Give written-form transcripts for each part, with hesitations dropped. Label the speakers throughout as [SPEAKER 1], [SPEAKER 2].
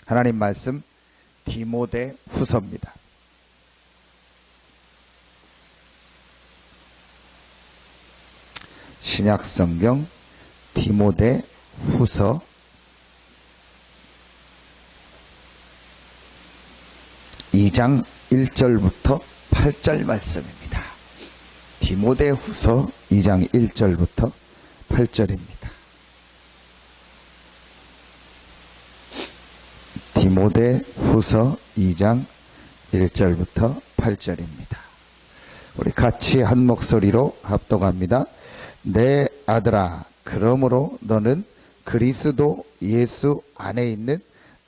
[SPEAKER 1] 하나님 말씀 디모데 후서입니다. 신약성경 디모데 후서 2장 1절부터 8절 말씀입니다. 디모데 후서 2장 1절부터 8절입니다. 디모데 후서 2장 1절부터 8절입니다. 우리 같이 한 목소리로 합독합니다. 내 아들아, 그러므로 너는 그리스도 예수 안에 있는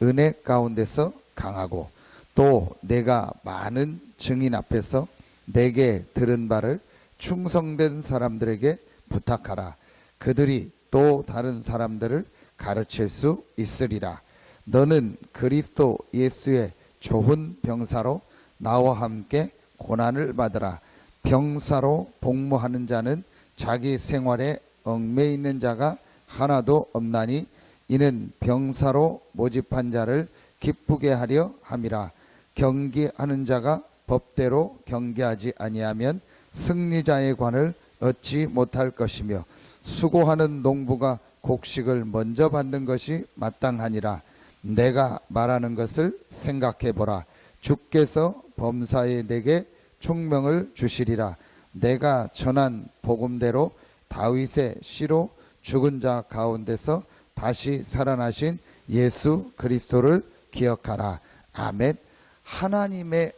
[SPEAKER 1] 은혜 가운데서 강하고 또 내가 많은 증인 앞에서 내게 들은 바를 충성된 사람들에게 부탁하라. 그들이 또 다른 사람들을 가르칠 수 있으리라. 너는 그리스도 예수의 좋은 병사로 나와 함께 고난을 받으라. 병사로 복무하는 자는 자기 생활에 얽매여 있는 자가 하나도 없나니 이는 병사로 모집한 자를 기쁘게 하려 함이라. 경기하는 자가 법대로 경계하지 아니하면 승리자의 관을 얻지 못할 것이며 수고하는 농부가 곡식을 먼저 받는 것이 마땅하니라. 내가 말하는 것을 생각해 보라. 주께서 범사에 내게 총명을 주시리라. 내가 전한 복음대로 다윗의 씨로 죽은 자 가운데서 다시 살아나신 예수 그리스도를 기억하라. 아멘. 하나님의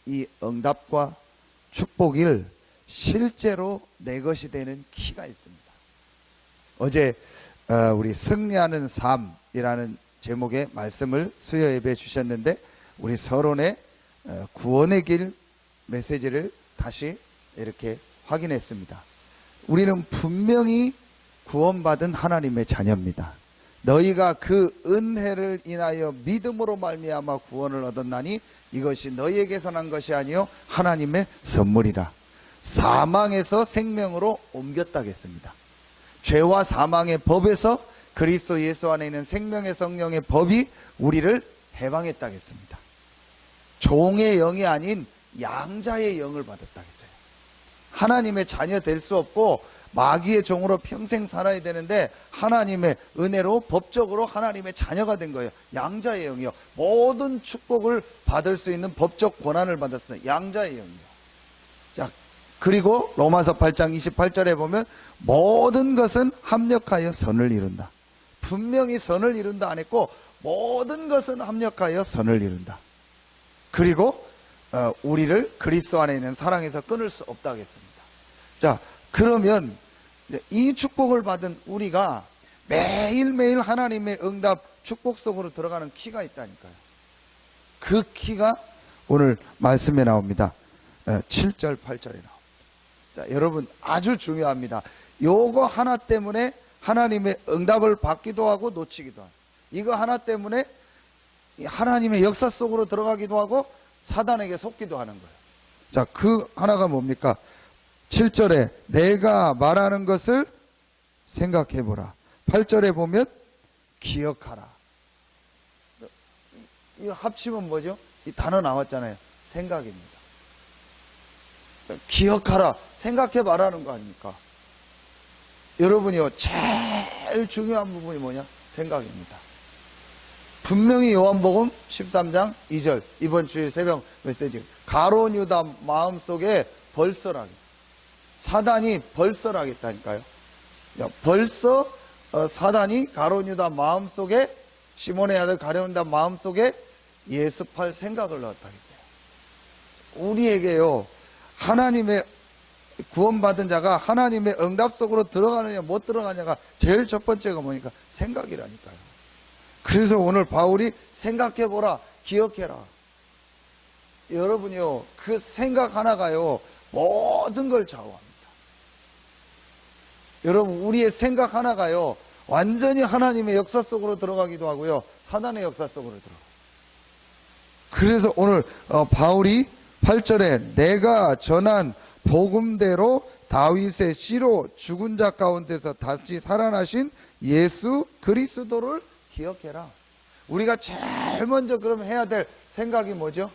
[SPEAKER 1] 이 응답과 축복을 실제로 내 것이 되는 키가 있습니다. 어제 우리 승리하는 삶이라는 제목의 말씀을 수요 예배 주셨는데 우리 서론의 구원의 길 메시지를 다시 이렇게 확인했습니다. 우리는 분명히 구원받은 하나님의 자녀입니다. 너희가 그 은혜를 인하여 믿음으로 말미암아 구원을 얻었나니 이것이 너희에게서 난 것이 아니요 하나님의 선물이라. 사망에서 생명으로 옮겼다겠습니다. 죄와 사망의 법에서 그리스도 예수 안에 있는 생명의 성령의 법이 우리를 해방했다겠습니다. 종의 영이 아닌 양자의 영을 받았다겠어요. 하나님의 자녀 될 수 없고 마귀의 종으로 평생 살아야 되는데 하나님의 은혜로 법적으로 하나님의 자녀가 된 거예요. 양자의 영이요. 모든 축복을 받을 수 있는 법적 권한을 받았어요. 양자의 영이요. 자, 그리고 로마서 8장 28절에 보면 모든 것은 합력하여 선을 이룬다. 분명히 선을 이룬다 안 했고 모든 것은 합력하여 선을 이룬다. 그리고 우리를 그리스도 안에 있는 사랑에서 끊을 수 없다 하겠습니다. 자, 그러면 이 축복을 받은 우리가 매일매일 하나님의 응답 축복 속으로 들어가는 키가 있다니까요. 그 키가 오늘 말씀에 나옵니다. 7절 8절에 나옵니다. 자, 여러분 아주 중요합니다. 요거 하나 때문에 하나님의 응답을 받기도 하고 놓치기도 하고, 이거 하나 때문에 하나님의 역사 속으로 들어가기도 하고 사단에게 속기도 하는 거예요. 자, 그 하나가 뭡니까? 7절에 내가 말하는 것을 생각해 보라. 8절에 보면 기억하라. 이거 합치면 뭐죠? 이 단어 나왔잖아요. 생각입니다. 기억하라. 생각해 봐라는 거 아닙니까? 여러분이요, 제일 중요한 부분이 뭐냐? 생각입니다. 분명히 요한복음 13장 2절 이번 주일 새벽 메시지, 가룟 유다 마음속에 벌써라기, 사단이 벌써라겠다니까요. 벌써 사단이 가룟 유다 마음속에, 시몬의 아들 가룟 유다 마음속에 예습할 생각을 넣었다겠어요. 우리에게요, 하나님의 구원받은 자가 하나님의 응답 속으로 들어가느냐 못 들어가냐가 제일 첫 번째가 뭐니까 생각이라니까요. 그래서 오늘 바울이 생각해보라, 기억해라. 여러분이요, 그 생각 하나가요 모든 걸 좌우합니다. 여러분, 우리의 생각 하나가요 완전히 하나님의 역사 속으로 들어가기도 하고요 사단의 역사 속으로 들어가요. 그래서 오늘 바울이 8절에 내가 전한 복음대로 다윗의 씨로 죽은 자 가운데서 다시 살아나신 예수 그리스도를 기억해라. 우리가 제일 먼저 그럼 해야 될 생각이 뭐죠?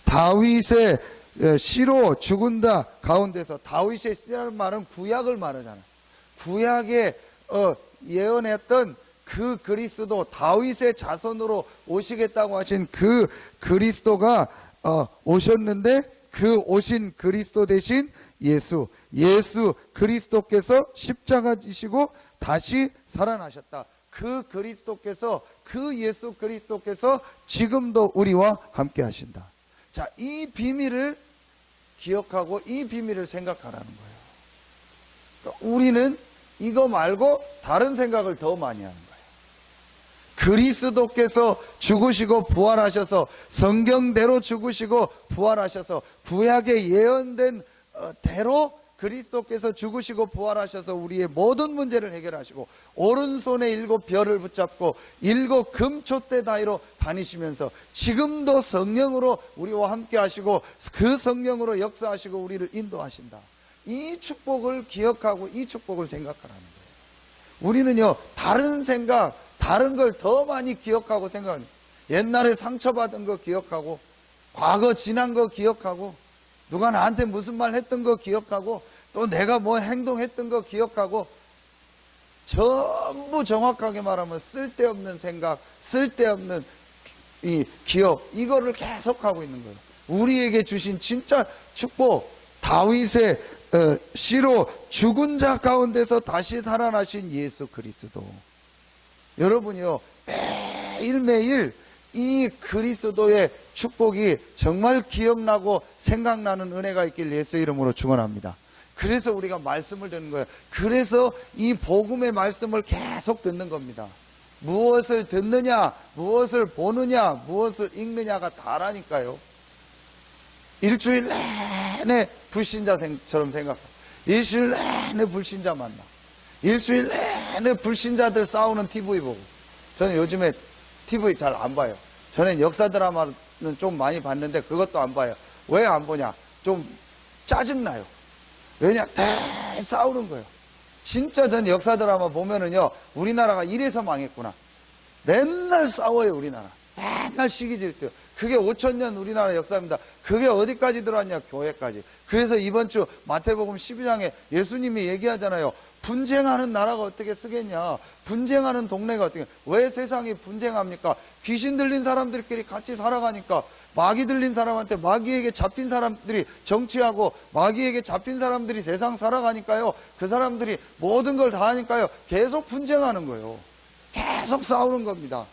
[SPEAKER 1] 다윗의 시로 죽은다 가운데서, 다윗의 시라는 말은 구약을 말하잖아요. 구약에 예언했던 그 그리스도, 다윗의 자손으로 오시겠다고 하신 그 그리스도가 오셨는데, 그 오신 그리스도 대신 예수 그리스도께서 십자가 지시고 다시 살아나셨다. 그 그리스도께서, 그 예수 그리스도께서 지금도 우리와 함께 하신다. 자, 이 비밀을 기억하고 이 비밀을 생각하라는 거예요. 그러니까 우리는 이거 말고 다른 생각을 더 많이 하는 거예요. 그리스도께서 죽으시고 부활하셔서, 성경대로 죽으시고 부활하셔서, 구약에 예언된 대로 그리스도께서 죽으시고 부활하셔서 우리의 모든 문제를 해결하시고, 오른손에 7 별을 붙잡고 7 금촛대 다이로 다니시면서 지금도 성령으로 우리와 함께 하시고, 그 성령으로 역사하시고 우리를 인도하신다. 이 축복을 기억하고 이 축복을 생각하라는 거예요. 우리는요, 다른 생각, 다른 걸 더 많이 기억하고 생각합니다. 옛날에 상처받은 거 기억하고, 과거 지난 거 기억하고, 누가 나한테 무슨 말 했던 거 기억하고, 또 내가 뭐 행동했던 거 기억하고, 전부 정확하게 말하면 쓸데없는 생각, 쓸데없는 이 기억, 이거를 계속하고 있는 거예요. 우리에게 주신 진짜 축복, 다윗의 시로 죽은 자 가운데서 다시 살아나신 예수 그리스도. 여러분이요, 매일매일 이 그리스도의 축복이 정말 기억나고 생각나는 은혜가 있길 예수 이름으로 축원합니다. 그래서 우리가 말씀을 듣는 거예요. 그래서 이 복음의 말씀을 계속 듣는 겁니다. 무엇을 듣느냐, 무엇을 보느냐, 무엇을 읽느냐가 다라니까요. 일주일 내내 불신자처럼 생각하고, 일주일 내내 불신자 만나, 일주일 내내 불신자들 싸우는 TV 보고. 저는 요즘에 TV 잘 안 봐요. 전엔 역사 드라마는 좀 많이 봤는데 그것도 안 봐요. 왜 안 보냐? 좀 짜증나요. 왜냐? 다 싸우는 거예요. 진짜 전 역사 드라마 보면은요, 우리나라가 이래서 망했구나. 맨날 싸워요, 우리나라. 맨날 시기 질투. 그게 5,000년 우리나라 역사입니다. 그게 어디까지 들어왔냐? 교회까지. 그래서 이번 주 마태복음 12장에 예수님이 얘기하잖아요. 분쟁하는 나라가 어떻게 쓰겠냐? 분쟁하는 동네가 어떻게? 왜 세상이 분쟁합니까? 귀신 들린 사람들끼리 같이 살아가니까. 마귀 들린 사람한테 마귀에게 잡힌 사람들이 정치하고, 마귀에게 잡힌 사람들이 세상 살아가니까요. 그 사람들이 모든 걸 다 하니까요. 계속 분쟁하는 거예요. 계속 싸우는 겁니다.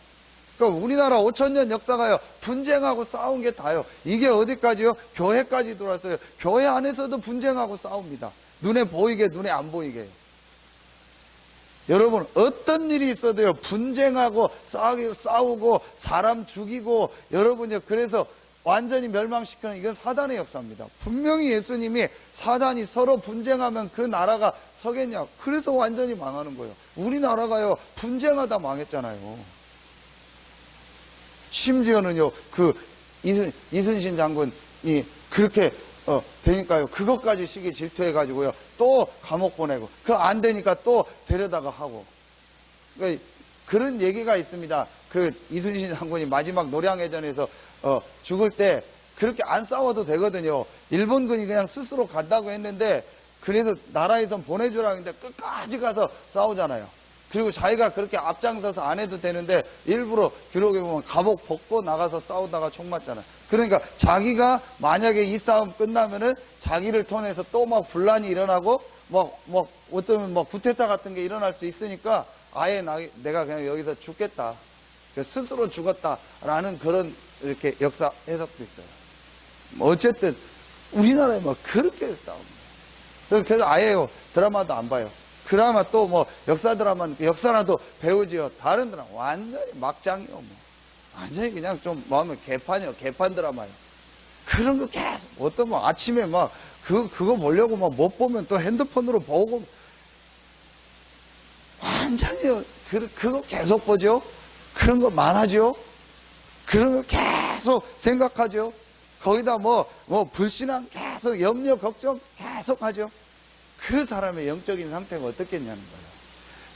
[SPEAKER 1] 그러니까 우리나라 5,000년 역사가요, 분쟁하고 싸운 게 다요. 이게 어디까지요? 교회까지 들어왔어요. 교회 안에서도 분쟁하고 싸웁니다. 눈에 보이게, 눈에 안 보이게. 여러분, 어떤 일이 있어도요, 분쟁하고 싸우고 사람 죽이고, 여러분요, 그래서 완전히 멸망시키는, 이건 사단의 역사입니다. 분명히 예수님이 사단이 서로 분쟁하면 그 나라가 서겠냐? 그래서 완전히 망하는 거예요. 우리나라가요, 분쟁하다 망했잖아요. 심지어는요, 그 이순신 장군이 그렇게 되니까요, 그것까지 시기 질투해가지고요, 또 감옥 보내고, 그 안 되니까 또 데려다가 하고. 그러니까 그런 얘기가 있습니다. 그 이순신 장군이 마지막 노량해전에서 죽을 때 그렇게 안 싸워도 되거든요. 일본군이 그냥 스스로 간다고 했는데, 그래서 나라에선 보내주라고 했는데 끝까지 가서 싸우잖아요. 그리고 자기가 그렇게 앞장서서 안 해도 되는데 일부러 기록에 보면 갑옷 벗고 나가서 싸우다가 총 맞잖아요. 그러니까 자기가 만약에 이 싸움 끝나면은 자기를 통해서 또 막 분란이 일어나고 어쩌면 구테타 같은 게 일어날 수 있으니까 아예 내가 그냥 여기서 죽겠다. 스스로 죽었다라는 그런 이렇게 역사 해석도 있어요. 어쨌든 우리나라에 그렇게 싸웁니다. 그래서 아예 드라마도 안 봐요. 드라마 또 역사 드라마, 역사라도 배우지요. 다른 드라마 완전히 막장이요. 완전히 그냥 좀 마음에 개판이요. 개판 드라마요. 그런 거 계속, 어떤 아침에 그거 보려고 못 보면 또 핸드폰으로 보고, 완전히 그거 계속 보죠. 그런 거 많아죠. 그런 거 계속 생각하죠. 거기다 불신앙 계속, 염려, 걱정 계속 하죠. 그 사람의 영적인 상태가 어떻겠냐는 거예요.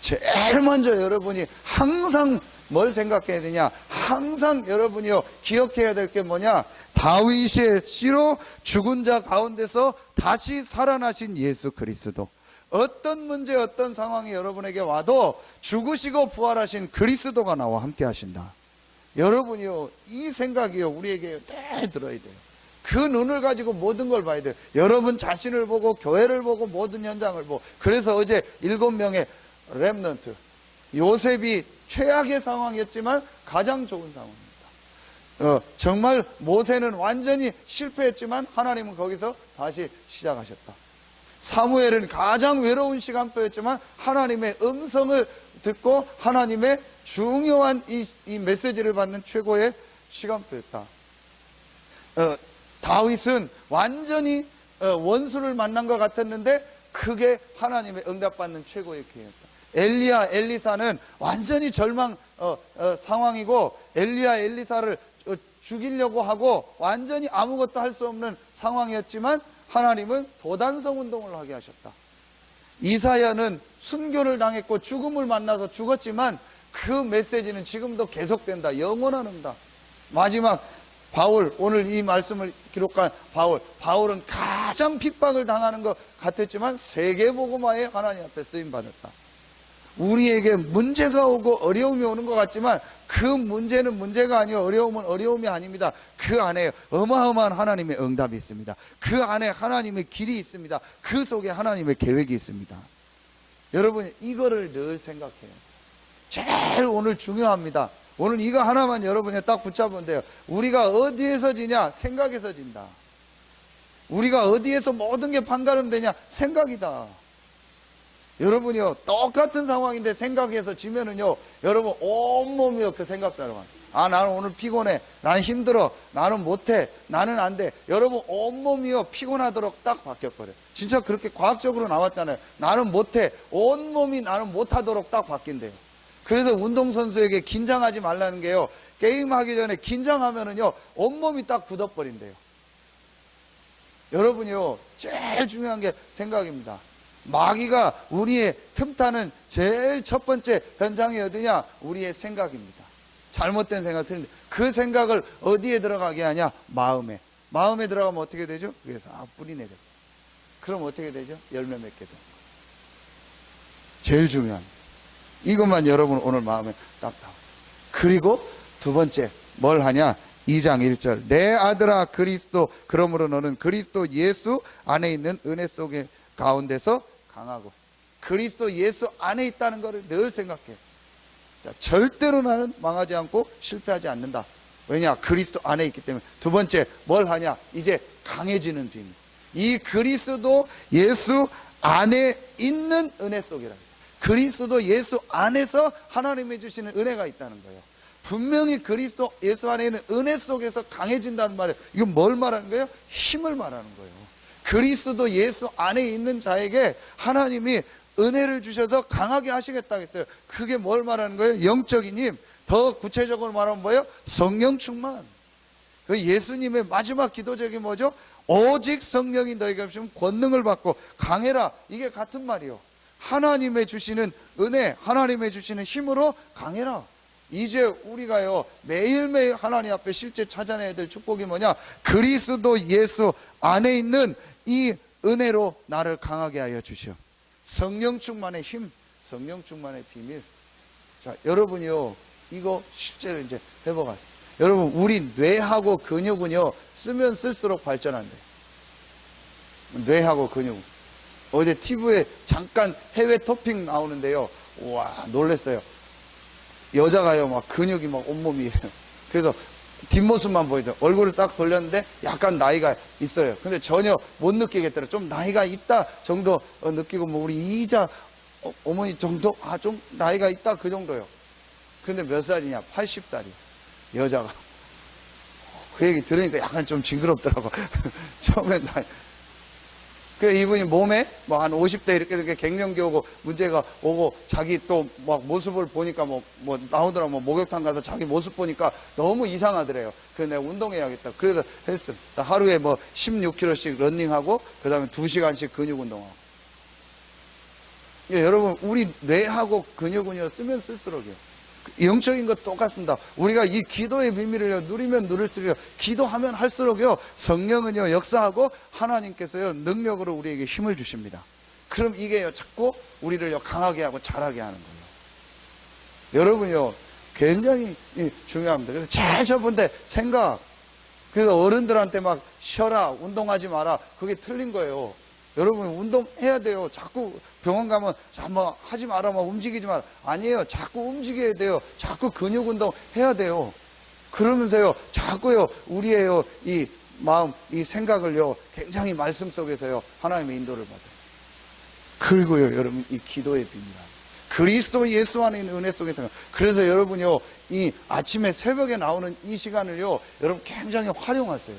[SPEAKER 1] 제일 먼저 여러분이 항상 뭘 생각해야 되냐? 항상 여러분이요 기억해야 될 게 뭐냐? 다윗의 씨로 죽은 자 가운데서 다시 살아나신 예수 그리스도. 어떤 문제, 어떤 상황이 여러분에게 와도 죽으시고 부활하신 그리스도가 나와 함께 하신다. 여러분이요, 이 생각이요, 우리에게 늘 들어야 돼요. 그 눈을 가지고 모든 걸 봐야 돼요. 여러분 자신을 보고, 교회를 보고, 모든 현장을 보고. 그래서 어제 7명의 렘넌트, 요셉이 최악의 상황이었지만 가장 좋은 상황입니다. 정말 모세는 완전히 실패했지만 하나님은 거기서 다시 시작하셨다. 사무엘은 가장 외로운 시간표였지만 하나님의 음성을 듣고 하나님의 중요한 이 메시지를 받는 최고의 시간표였다. 다윗은 완전히 원수를 만난 것 같았는데 그게 하나님의 응답받는 최고의 기회였다. 엘리야, 엘리사는 완전히 절망 상황이고 엘리야, 엘리사를 죽이려고 하고 완전히 아무것도 할 수 없는 상황이었지만 하나님은 도단성 운동을 하게 하셨다. 이사야는 순교를 당했고 죽음을 만나서 죽었지만 그 메시지는 지금도 계속된다. 영원한 응답. 마지막 바울, 오늘 이 말씀을 기록한 바울은 가장 핍박을 당하는 것 같았지만 세계복음화에 하나님 앞에 쓰임받았다. 우리에게 문제가 오고 어려움이 오는 것 같지만 그 문제는 문제가 아니요, 어려움은 어려움이 아닙니다. 그 안에 어마어마한 하나님의 응답이 있습니다. 그 안에 하나님의 길이 있습니다. 그 속에 하나님의 계획이 있습니다. 여러분, 이거를 늘 생각해요. 제일 오늘 중요합니다. 오늘 이거 하나만 여러분이 딱 붙잡으면 돼요. 우리가 어디에서 지냐? 생각에서 진다. 우리가 어디에서 모든 게 판가름되냐? 생각이다. 여러분이요, 똑같은 상황인데 생각해서 지면은요, 여러분 온몸이요 그 생각대로 가요. 아, 나는 오늘 피곤해, 나는 힘들어, 나는 못해, 나는 안 돼. 여러분 온몸이요 피곤하도록 딱 바뀌어버려요. 진짜 그렇게 과학적으로 나왔잖아요. 나는 못해, 온몸이 나는 못하도록 딱 바뀐대요. 그래서 운동선수에게 긴장하지 말라는 게요, 게임하기 전에 긴장하면은요 온몸이 딱 굳어버린대요. 여러분이요, 제일 중요한 게 생각입니다. 마귀가 우리의 틈타는 제일 첫 번째 현장이 어디냐? 우리의 생각입니다. 잘못된 생각, 틀린 그 생각을 어디에 들어가게 하냐? 마음에 들어가면 어떻게 되죠? 그래서 뿌리 내려. 그럼 어떻게 되죠? 열매 맺게 됩니다. 제일 중요한 이것만 여러분 오늘 마음에 딱 담아. 그리고 두 번째 뭘 하냐? 2장 1절 내 아들아 그리스도 그러므로 너는 그리스도 예수 안에 있는 은혜 속에 가운데서 강하고. 그리스도 예수 안에 있다는 것을 늘 생각해. 자, 절대로 나는 망하지 않고 실패하지 않는다. 왜냐? 그리스도 안에 있기 때문에. 두 번째 뭘 하냐? 이제 강해지는 뒤입니다. 이 그리스도 예수 안에 있는 은혜 속이라 했어요. 그리스도 예수 안에서 하나님이 주시는 은혜가 있다는 거예요. 분명히 그리스도 예수 안에 있는 은혜 속에서 강해진다는 말이에요. 이건 뭘 말하는 거예요? 힘을 말하는 거예요. 그리스도 예수 안에 있는 자에게 하나님이 은혜를 주셔서 강하게 하시겠다고 했어요. 그게 뭘 말하는 거예요? 영적인 힘. 더 구체적으로 말하면 뭐예요? 성령 충만. 그 예수님의 마지막 기도적이 뭐죠? 오직 성령이 너희가 주시면 권능을 받고 강해라. 이게 같은 말이요. 하나님의 주시는 은혜, 하나님의 주시는 힘으로 강해라. 이제 우리가요 매일매일 하나님 앞에 실제 찾아내야 될 축복이 뭐냐? 그리스도 예수 안에 있는 이 은혜로 나를 강하게 하여 주시오. 성령 충만의 힘, 성령 충만의 비밀. 자, 여러분이요 이거 실제로 이제 해보세요. 여러분, 우리 뇌하고 근육은요 쓰면 쓸수록 발전한대요. 뇌하고 근육. 어제 TV에 잠깐 해외 토핑 나오는데요, 우와 놀랬어요. 여자가요 막 근육이 막 온몸이 그래서 뒷모습만 보이죠. 얼굴을 싹 돌렸는데 약간 나이가 있어요. 근데 전혀 못 느끼겠더라. 좀 나이가 있다 정도 느끼고, 뭐 우리 이자 어머니 정도 좀 나이가 있다 그 정도요. 근데 몇 살이냐? 80살이 여자가. 그 얘기 들으니까 약간 좀 징그럽더라고. 처음엔 그 이분이 몸에 뭐 한 50대 이렇게 갱년기 오고 문제가 오고 자기 또 막 모습을 보니까 뭐 나오더라고. 뭐 목욕탕 가서 자기 모습 보니까 너무 이상하더래요. 그래서 내가 운동해야겠다. 그래서 헬스 하루에 뭐 16km씩 러닝하고 그 다음에 2시간씩 근육 운동하고. 예, 여러분 우리 뇌하고 근육은요 쓰면 쓸수록이요. 영적인 것 똑같습니다. 우리가 이 기도의 비밀을 누리면 누릴수록, 기도하면 할수록요, 성령은요, 역사하고 하나님께서요, 능력으로 우리에게 힘을 주십니다. 그럼 이게요, 자꾸 우리를요, 강하게 하고 잘하게 하는 거예요. 여러분요, 굉장히 중요합니다. 그래서 제일 첫 번째, 생각. 그래서 어른들한테 막 쉬어라, 운동하지 마라. 그게 틀린 거예요. 여러분, 운동해야 돼요. 자꾸 병원 가면, 뭐, 하지 마라, 막 움직이지 마라. 아니에요. 자꾸 움직여야 돼요. 자꾸 근육 운동 해야 돼요. 그러면서요, 자꾸요, 우리의요, 이 마음, 이 생각을요, 굉장히 말씀 속에서요, 하나님의 인도를 받아요. 그리고요, 여러분, 이 기도의 비밀입니다. 그리스도 예수 안에 있는 은혜 속에서. 그래서 여러분요, 이 아침에 새벽에 나오는 이 시간을요, 여러분 굉장히 활용하세요.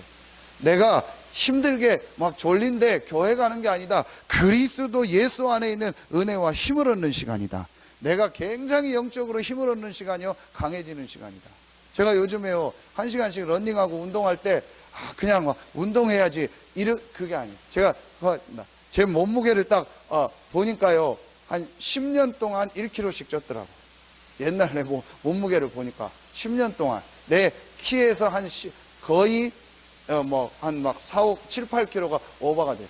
[SPEAKER 1] 내가 힘들게 막 졸린데 교회 가는 게 아니다. 그리스도 예수 안에 있는 은혜와 힘을 얻는 시간이다. 내가 굉장히 영적으로 힘을 얻는 시간이요, 강해지는 시간이다. 제가 요즘에요, 1시간씩 러닝하고 운동할 때, 그냥 막 운동해야지, 그게 아니에요. 제가 제 몸무게를 딱 보니까요, 한 10년 동안 1kg씩 쪘더라고. 옛날에 몸무게를 보니까 10년 동안 내 키에서 거의 한 4, 5, 7, 8kg가 오버가 됐어요.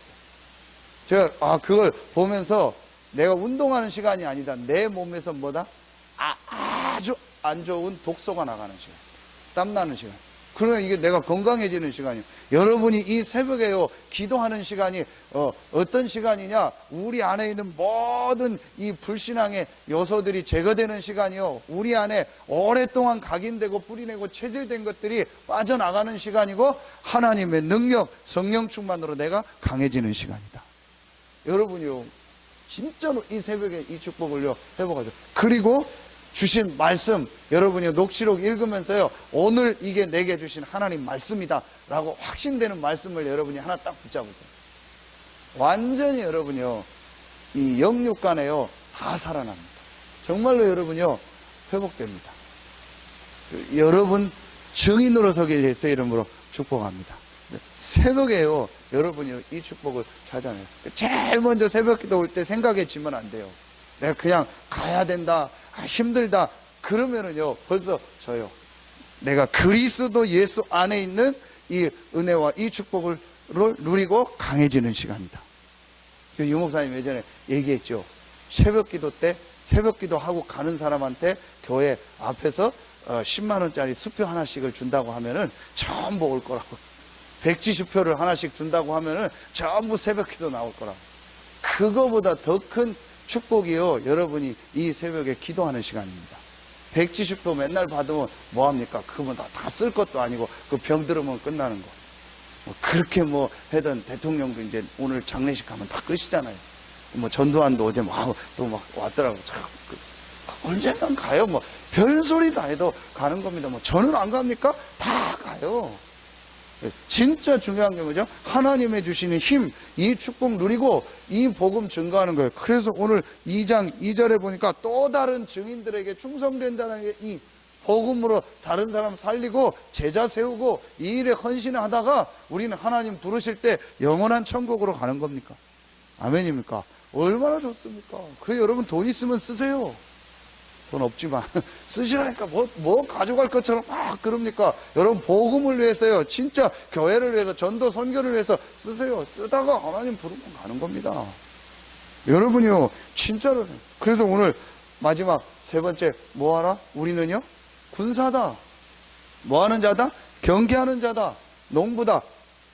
[SPEAKER 1] 제가 그걸 보면서 내가 운동하는 시간이 아니다. 내 몸에서 뭐다? 아주 안 좋은 독소가 나가는 시간. 땀나는 시간. 그러면 이게 내가 건강해지는 시간이에요. 여러분이 이 새벽에요, 기도하는 시간이 어떤 시간이냐? 우리 안에 있는 모든 이 불신앙의 요소들이 제거되는 시간이요, 우리 안에 오랫동안 각인되고 뿌리내고 체질된 것들이 빠져나가는 시간이고, 하나님의 능력, 성령 충만으로 내가 강해지는 시간이다. 여러분이요, 진짜로 이 새벽에 이 축복을요, 회복하세요. 그리고 주신 말씀, 여러분이 녹취록 읽으면서요, 오늘 이게 내게 주신 하나님 말씀이다 라고 확신되는 말씀을 여러분이 하나 딱 붙잡으세요. 완전히 여러분이요, 이 영육간에요, 다 살아납니다. 정말로 여러분이요, 회복됩니다. 여러분 증인으로 서길 예수 이름으로 축복합니다. 새벽에요, 여러분이 이 축복을 찾아내요. 제일 먼저 새벽 기도 올 때 생각에 지면 안 돼요. 내가 그냥 가야 된다, 힘들다, 그러면은요, 벌써 저요, 내가 그리스도 예수 안에 있는 이 은혜와 이 축복을 누리고 강해지는 시간이다. 유 목사님 예전에 얘기했죠. 새벽 기도 때, 새벽 기도 하고 가는 사람한테 교회 앞에서 10만원짜리 수표 하나씩을 준다고 하면은 전부 올 거라고. 백지 수표를 하나씩 준다고 하면은 전부 새벽 기도 나올 거라고. 그거보다 더 큰 축복이요, 여러분이 이 새벽에 기도하는 시간입니다. 백지수표 맨날 받으면 뭐합니까? 그거 다 쓸 것도 아니고, 그 병 들으면 끝나는 거. 그렇게 하던 대통령도 이제 오늘 장례식 가면 다 끝이잖아요. 전두환도 어제 또 왔더라고. 언젠간 가요. 별소리 다 해도 가는 겁니다. 저는 안 갑니까? 다 가요. 진짜 중요한 게 뭐죠? 하나님의 주시는 힘, 이 축복 누리고 이 복음 증거하는 거예요. 그래서 오늘 2장 2절에 보니까 또 다른 증인들에게 충성된다는 게, 이 복음으로 다른 사람 살리고 제자 세우고 이 일에 헌신하다가 우리는 하나님 부르실 때 영원한 천국으로 가는 겁니까? 아멘입니까? 얼마나 좋습니까? 그래, 여러분 돈 있으면 쓰세요. 돈 없지만 쓰시라니까 뭐 가져갈 것처럼 막 그럽니까? 여러분 복음을 위해서요, 진짜 교회를 위해서, 전도 선교를 위해서 쓰세요. 쓰다가 하나님 부르면 가는 겁니다. 여러분이요, 진짜로. 그래서 오늘 마지막 세 번째 뭐하라? 우리는요, 군사다. 뭐하는 자다? 경계하는 자다. 농부다.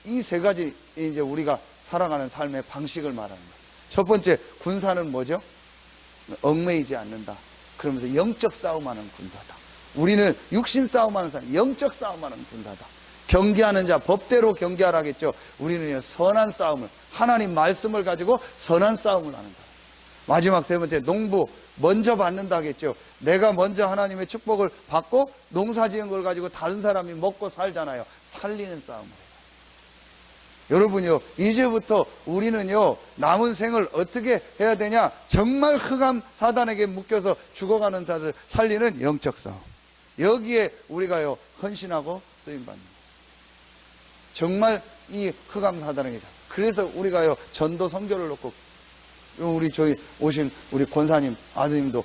[SPEAKER 1] 이 세 가지 이제 우리가 살아가는 삶의 방식을 말하는 거예요. 첫 번째, 군사는 뭐죠? 얽매이지 않는다. 그러면서 영적 싸움하는 군사다. 우리는 육신 싸움하는 사람, 영적 싸움하는 군사다. 경계하는 자, 법대로 경계하라겠죠. 우리는 선한 싸움을, 하나님 말씀을 가지고 선한 싸움을 하는 사람. 마지막 세 번째, 농부, 먼저 받는다겠죠. 내가 먼저 하나님의 축복을 받고 농사 지은 걸 가지고 다른 사람이 먹고 살잖아요. 살리는 싸움을 해요. 여러분요, 이제부터 우리는요, 남은 생을 어떻게 해야 되냐? 정말 흑암 사단에게 묶여서 죽어가는 자를 살리는 영적 싸움. 여기에 우리가요, 헌신하고 쓰임받는 거예요. 정말 이 흑암 사단에게. 그래서 우리가요, 전도 선교를 놓고, 우리 저희 오신 우리 권사님 아드님도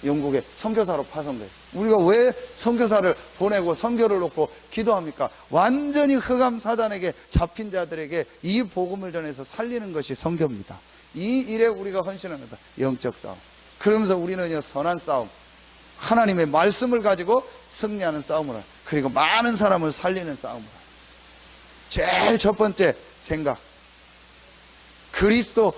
[SPEAKER 2] 영국에 선교사로 파송돼요. 우리가 왜 선교사를 보내고 선교를 놓고 기도합니까? 완전히 흑암 사단에게 잡힌 자들에게 이 복음을 전해서 살리는 것이 선교입니다. 이 일에 우리가 헌신합니다. 영적 싸움. 그러면서 우리는요, 선한 싸움, 하나님의 말씀을 가지고 승리하는 싸움을 해요. 그리고 많은 사람을 살리는 싸움을 해요. 제일 첫 번째 생각, 그리스도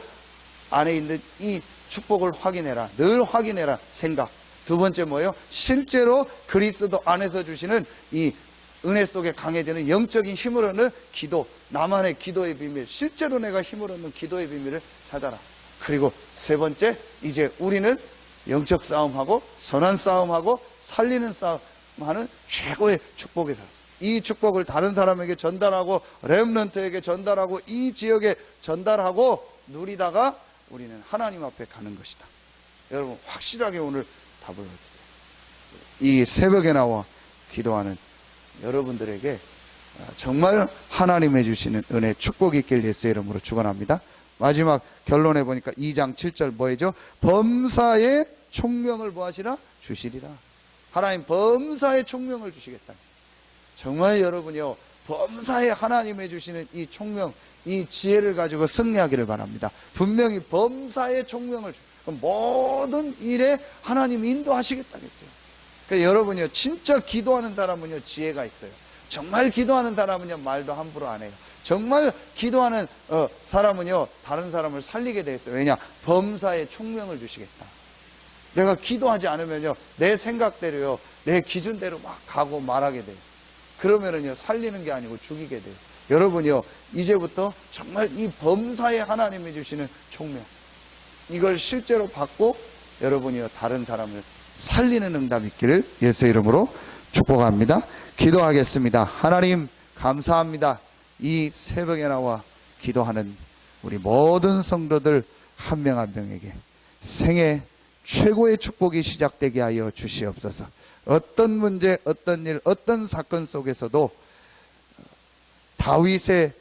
[SPEAKER 2] 안에 있는 이 축복을 확인해라. 늘 확인해라. 생각. 두 번째 뭐예요? 실제로 그리스도 안에서 주시는 이 은혜 속에 강해지는 영적인 힘을 얻는 기도. 나만의 기도의 비밀. 실제로 내가 힘을 얻는 기도의 비밀을 찾아라. 그리고 세 번째, 이제 우리는 영적 싸움하고 선한 싸움하고 살리는 싸움하는 최고의 축복이다. 이 축복을 다른 사람에게 전달하고 렘넌트에게 전달하고 이 지역에 전달하고 누리다가 우리는 하나님 앞에 가는 것이다. 여러분 확실하게 오늘 답을 얻으세요. 이 새벽에 나와 기도하는 여러분들에게 정말 하나님의 주시는 은혜 축복이 있길 예수의 이름으로 축원합니다. 마지막 결론에 보니까 2장 7절 뭐죠? 범사의 총명을 뭐하시라? 주시리라. 하나님 범사의 총명을 주시겠다. 정말 여러분이요, 범사에 하나님이 주시는 이 총명, 이 지혜를 가지고 승리하기를 바랍니다. 분명히 범사의 총명을 모든 일에 하나님이 인도하시겠다겠어요. 그러니까 여러분이요, 진짜 기도하는 사람은요, 지혜가 있어요. 정말 기도하는 사람은요, 말도 함부로 안 해요. 정말 기도하는 사람은요, 다른 사람을 살리게 돼 있어요. 왜냐? 범사의 총명을 주시겠다. 내가 기도하지 않으면요, 내 생각대로요, 내 기준대로 막 가고 말하게 돼요. 그러면은요, 살리는 게 아니고 죽이게 돼요. 여러분이요, 이제부터 정말 이 범사에 하나님이 주시는 총명, 이걸 실제로 받고 여러분이요, 다른 사람을 살리는 응답 있기를 예수의 이름으로 축복합니다. 기도하겠습니다. 하나님 감사합니다. 이 새벽에 나와 기도하는 우리 모든 성도들 한 명 한 명에게 생애 최고의 축복이 시작되게 하여 주시옵소서. 어떤 문제, 어떤 일, 어떤 사건 속에서도 다윗의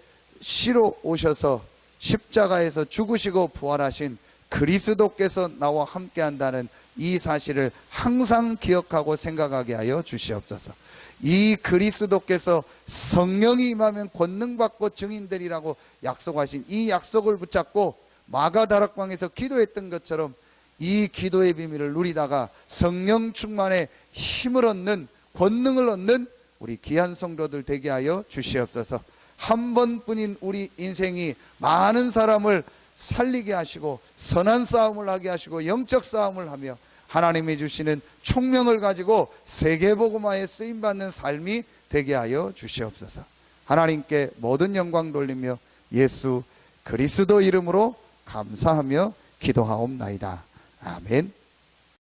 [SPEAKER 2] 시로 오셔서 십자가에서 죽으시고 부활하신 그리스도께서 나와 함께한다는 이 사실을 항상 기억하고 생각하게 하여 주시옵소서. 이 그리스도께서 성령이 임하면 권능받고 증인되리라고 약속하신 이 약속을 붙잡고 마가다락방에서 기도했던 것처럼 이 기도의 비밀을 누리다가 성령 충만의 힘을 얻는, 권능을 얻는 우리 귀한 성도들 되게 하여 주시옵소서. 한 번뿐인 우리 인생이 많은 사람을 살리게 하시고 선한 싸움을 하게 하시고 영적 싸움을 하며 하나님이 주시는 총명을 가지고 세계복음화에 쓰임받는 삶이 되게 하여 주시옵소서. 하나님께 모든 영광 돌리며 예수 그리스도 이름으로 감사하며 기도하옵나이다. 아멘.